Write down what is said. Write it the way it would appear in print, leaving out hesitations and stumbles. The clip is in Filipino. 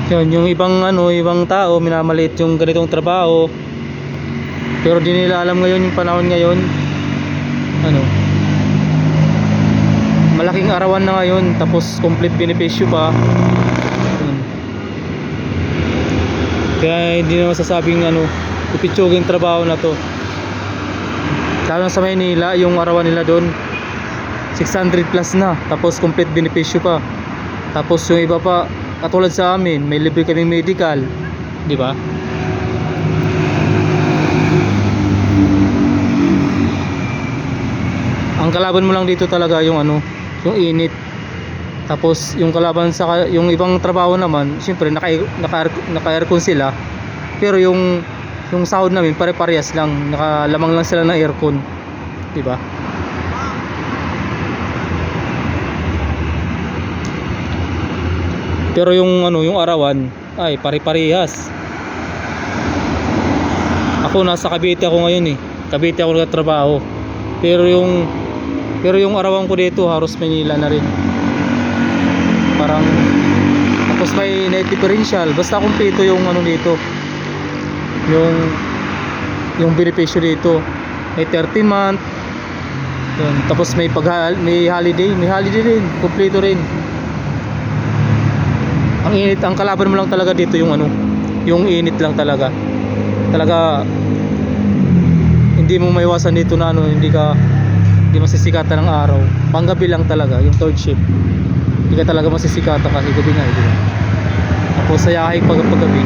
Yun, yung ibang tao minamaliit yung ganitong trabaho. Pero di nila alam ngayon yung panahon ngayon. Malaking arawan na ngayon, tapos complete benepisyo pa. Yun. Kaya hindi na masasabing ipitsuging trabaho na to. Lalo sa Maynila, yung arawan nila doon 600 plus na, tapos complete benepisyo pa. Tapos yung iba pa, katulad sa amin, may libre kaming medical, di ba? Ang kalaban mo lang dito talaga yung yung init. Tapos yung kalaban sa yung ibang trabaho naman, siyempre naka-aircon sila. Pero yung sahod namin pare-parehas lang, nakalamang lang sila ng aircon, di ba? Pero yung arawan ay pare-parehas. Ako nasa Cavite ako ngayon eh. Cavite ako nagtatrabaho. Pero yung arawan ko dito halos Manila na rin. Parang tapos may night differential. Basta kumpleto yung dito. Yung benepisyo dito. May 30 month. Yun. Tapos may holiday, rin, kumpleto rin. Ang init, ang kalaban mo lang talaga dito yung yung init lang talaga. Talaga hindi mo maiwasan dito na hindi masisikatan ng araw. Panggabi lang talaga yung third shift. Hindi ka talaga masisikatan kasi gabi nga, di ba? Tapos sayahing paggabi.